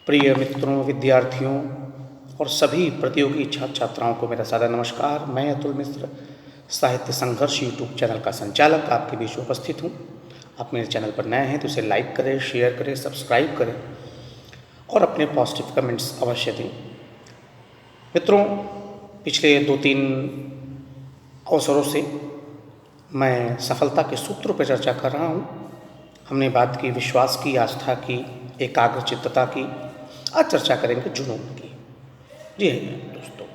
प्रिय मित्रों, विद्यार्थियों और सभी प्रतियोगी छात्र छात्राओं को मेरा सादर नमस्कार। मैं अतुल मिश्र, साहित्य संघर्ष यूट्यूब चैनल का संचालक आपके बीच उपस्थित हूँ। आप मेरे चैनल पर नए हैं तो इसे लाइक करें, शेयर करें, सब्सक्राइब करें और अपने पॉजिटिव कमेंट्स अवश्य दें। मित्रों, पिछले 2-3 अवसरों से मैं सफलता के सूत्रों पर चर्चा कर रहा हूँ। हमने बात की विश्वास की, आस्था की, एकाग्रचित्तता की। आज चर्चा करेंगे जुनून की। जी हाँ दोस्तों,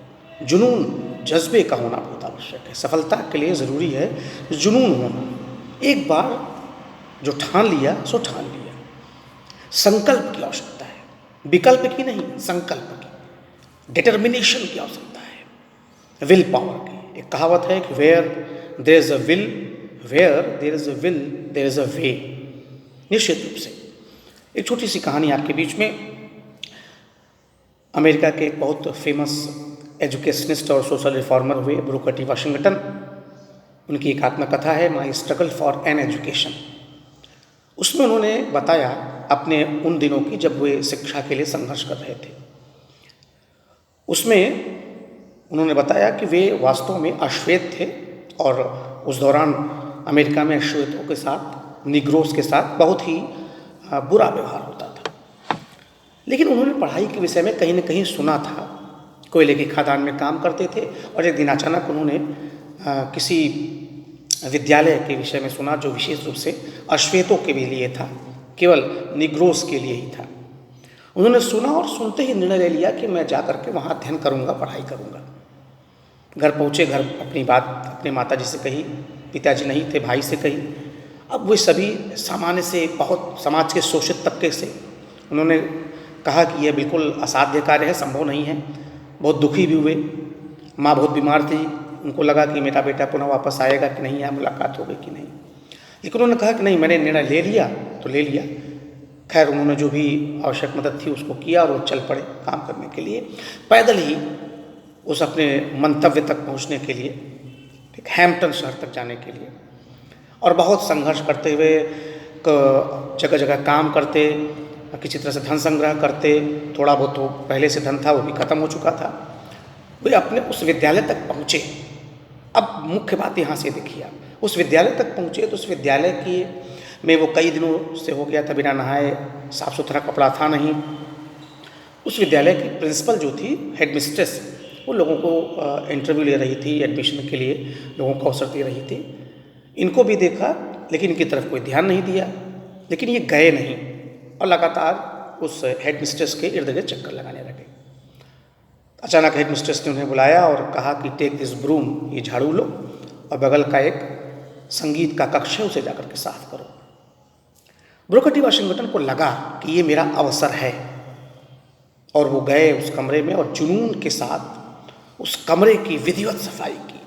जुनून, जज्बे का होना बहुत आवश्यक है। सफलता के लिए ज़रूरी है जुनून होना। एक बार जो ठान लिया सो ठान लिया। संकल्प की आवश्यकता है, विकल्प की नहीं, संकल्प की, डिटर्मिनेशन की आवश्यकता है, विल पावर की। एक कहावत है कि where there is a will, there is a way. निश्चित रूप से एक छोटी सी कहानी आपके बीच में। अमेरिका के एक बहुत फेमस एजुकेशनिस्ट और सोशल रिफॉर्मर हुए बुकर टी वाशिंगटन। उनकी एक आत्मकथा है, माई स्ट्रगल फॉर एन एजुकेशन। उसमें उन्होंने बताया अपने उन दिनों की जब वे शिक्षा के लिए संघर्ष कर रहे थे। उसमें उन्होंने बताया कि वे वास्तव में अश्वेत थे और उस दौरान अमेरिका में अश्वेतों के साथ, निग्रोस के साथ बहुत ही बुरा व्यवहार होता था। लेकिन उन्होंने पढ़ाई के विषय में कहीं न कहीं सुना था। कोयले की खदान में काम करते थे और एक दिन अचानक उन्होंने किसी विद्यालय के विषय में सुना जो विशेष रूप से अश्वेतों के लिए था, केवल निग्रोस के लिए ही था। उन्होंने सुना और सुनते ही निर्णय ले लिया कि मैं जा करके वहाँ अध्ययन करूँगा, पढ़ाई करूँगा। घर पहुँचे, घर अपनी बात अपने माता जी से कही, पिताजी नहीं थे, भाई से कही। अब वे सभी सामान्य से, बहुत समाज के शोषित तबके से, उन्होंने कहा कि यह बिल्कुल असाध्य कार्य है, संभव नहीं है। बहुत दुखी भी हुए। माँ बहुत बीमार थी, उनको लगा कि मेरा बेटा पुनः वापस आएगा कि नहीं, यहाँ मुलाकात होगी कि नहीं। लेकिन उन्होंने कहा कि नहीं, मैंने निर्णय ले लिया तो ले लिया। खैर, उन्होंने जो भी आवश्यक मदद थी उसको किया और वो चल पड़े काम करने के लिए, पैदल ही उस अपने मंतव्य तक पहुँचने के लिए, एक हैम्पटन शहर तक जाने के लिए। और बहुत संघर्ष करते हुए, जगह जगह काम करते, किसी तरह से धन संग्रह करते। थोड़ा बहुत तो पहले से धन था, वो भी खत्म हो चुका था। वे अपने उस विद्यालय तक पहुँचे। अब मुख्य बात यहाँ से देखिए, आप उस विद्यालय तक पहुँचे तो उस विद्यालय की में वो कई दिनों से हो गया था बिना नहाए, साफ सुथरा कपड़ा था नहीं। उस विद्यालय की प्रिंसिपल जो थी, हेड मिस्ट्रेस, वो लोगों को इंटरव्यू ले रही थी, एडमिशन के लिए लोगों को अवसर दे रही थी। इनको भी देखा लेकिन इनकी तरफ कोई ध्यान नहीं दिया। लेकिन ये गए नहीं और लगातार उस हेड मिस्ट्रेस के इर्द गिर्द चक्कर लगाने लगे। अचानक हेड मिस्ट्रेस ने उन्हें बुलाया और कहा कि टेक दिस ब्रूम, ये झाड़ू लो और बगल का एक संगीत का कक्ष है, उसे जाकर के साफ करो। बुकर टी वाशिंगटन को लगा कि ये मेरा अवसर है और वो गए उस कमरे में और जुनून के साथ उस कमरे की विधिवत सफाई की।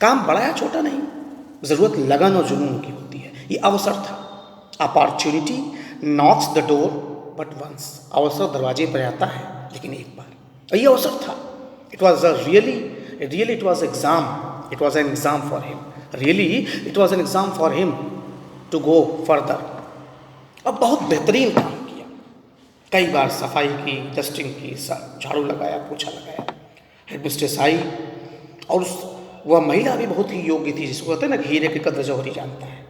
काम बड़ा या छोटा नहीं, ज़रूरत लगन और जुनून की होती है। ये अवसर था। Opportunity knocks the door but once. अवसर दरवाजे पर आता है लेकिन एक बार। और ये अवसर था। It was really it was exam. It was an exam for him. Really it was an exam for him to go further. अब बहुत बेहतरीन काम किया। कई बार सफाई की, डस्टिंग की, झाड़ू लगाया, पोछा लगाया। हेड मिस्ट्रेस आई और वह महिला भी बहुत ही योग्य थी, जिसको कहते हैं ना, हीरे की कद्र जौहरी जानता है।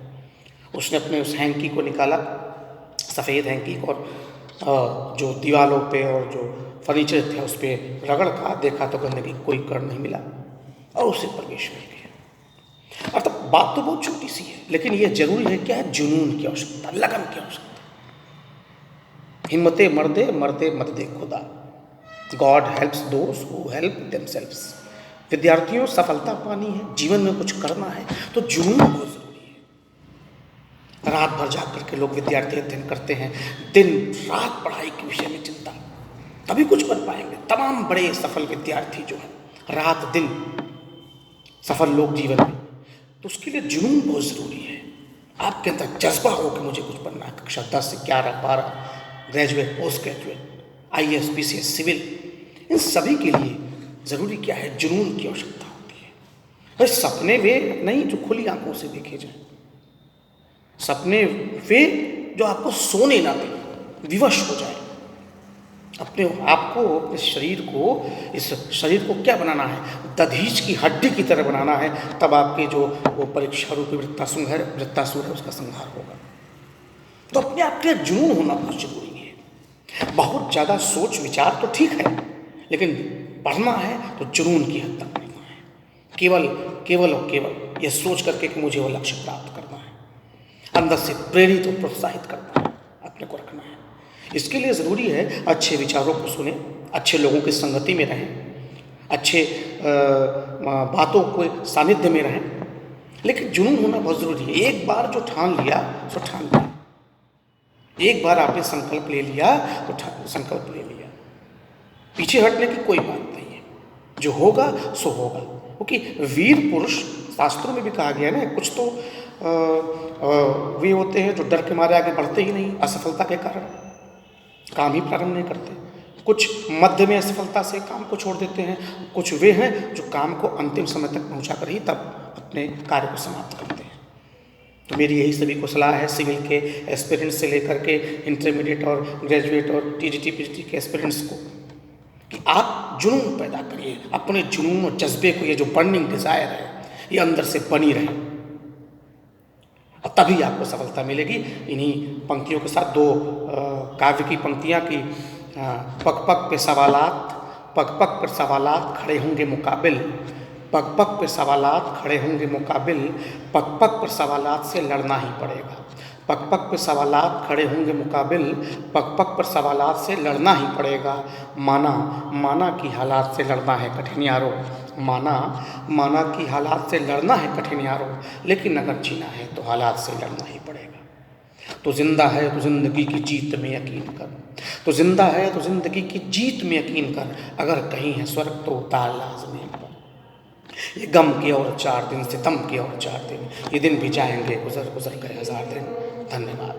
उसने अपने उस हैंकी को निकाला, सफ़ेद हैंकी को, और जो दीवारों पे और जो फर्नीचर थे उस पर रगड़ का देखा तो गंदगी कोई कण नहीं मिला और उससे प्रवेश मिल गया। अर्थात बात तो बहुत छोटी सी है, लेकिन ये जरूरी है क्या है, जुनून की आवश्यकता, लगन की आवश्यकता। हिम्मते मर्दे, मर्दे मत दे खुदा। God helps those who help themselves. विद्यार्थियों, सफलता पानी है, जीवन में कुछ करना है तो जुनून बहुत जरूरी है। रात भर जाग करके लोग विद्यार्थी अध्ययन करते हैं, दिन रात पढ़ाई के विषय में चिंता, तभी कुछ बन पाएंगे। तमाम बड़े सफल विद्यार्थी जो हैं, रात दिन सफल लोग जीवन में, तो उसके लिए जुनून बहुत ज़रूरी है। आपके अंदर जज्बा हो कि मुझे कुछ बनना है। कक्षा 10 से 11, 12, graduate, post graduate, IAS, PCS, civil, इन सभी के लिए ज़रूरी क्या है, जुनून की आवश्यकता होती है। भाई सपने वे नहीं जो खुली आंखों से देखे जाएं, सपने वे जो आपको सोने ना दें, विवश हो जाए। अपने आप को, अपने शरीर को, इस शरीर को क्या बनाना है, दधीच की हड्डी की तरह बनाना है, तब आपके जो वो परीक्षा रूपी वृत्तासुर है उसका संहार होगा। तो अपने आप के जुनून होना बहुत जरूरी है। बहुत ज़्यादा सोच विचार तो ठीक है, लेकिन पढ़ना है तो जुनून की हद तक पढ़ना है। केवल और केवल यह सोच करके कि मुझे वो लक्ष्य प्राप्त करना है, अंदर से प्रेरित और प्रोत्साहित करना है, अपने को रखना है। इसके लिए ज़रूरी है अच्छे विचारों को सुने, अच्छे लोगों की संगति में रहें, अच्छे बातों के सानिध्य में रहें, लेकिन जुनून होना बहुत ज़रूरी है। एक बार जो ठान लिया सो ठान लिया, एक बार आपने संकल्प ले लिया तो संकल्प ले लिया, पीछे हटने की कोई बात नहीं है। जो होगा सो होगा, क्योंकि वीर पुरुष शास्त्रों में भी कहा गया ना, कुछ तो वे होते हैं जो डर के मारे आगे बढ़ते ही नहीं, असफलता के कारण काम ही प्रारंभ नहीं करते। कुछ मध्य में असफलता से काम को छोड़ देते हैं, कुछ वे हैं जो काम को अंतिम समय तक पहुंचा कर ही तब अपने कार्य को समाप्त करते हैं। तो मेरी यही सभी को सलाह है, सिविल के एस्पिरेंट्स से लेकर के इंटरमीडिएट और ग्रेजुएट और टीजीटी पीजीटी के एस्पिरेंट्स को, कि आप जुनून पैदा करिए, अपने जुनून और जज्बे को, ये जो बर्निंग डिज़ायर है ये अंदर से बनी रहे, और तभी आपको सफलता मिलेगी। इन्हीं पंक्तियों के साथ दो काव्य की पंक्तियाँ की, पग पग पे सवालात, पग पग पर सवालात खड़े होंगे मुकाबिल, पग पग पे सवालात खड़े होंगे मुकाबिल, पग पग पर सवालात से लड़ना ही पड़ेगा, पग पग पे सवालात खड़े होंगे मुकाबिल, पग पग पर सवालात से लड़ना ही पड़ेगा। माना कि हालात से लड़ना है कठिन यारो, माना कि हालात से लड़ना है कठिन यारो, लेकिन अगर जीना है तो हालात से लड़ना ही पड़ेगा। तो जिंदा है तो जिंदगी की जीत में यकीन कर, तो जिंदा है तो जिंदगी की जीत में यकीन कर, अगर कहीं है स्वर्ग तो उतार लाज़मी पर। ये गम के और 4 दिन, सितम के और 4 दिन, ये दिन भी जाएंगे गुजर गुजर कर 1000 दिन। धन्यवाद।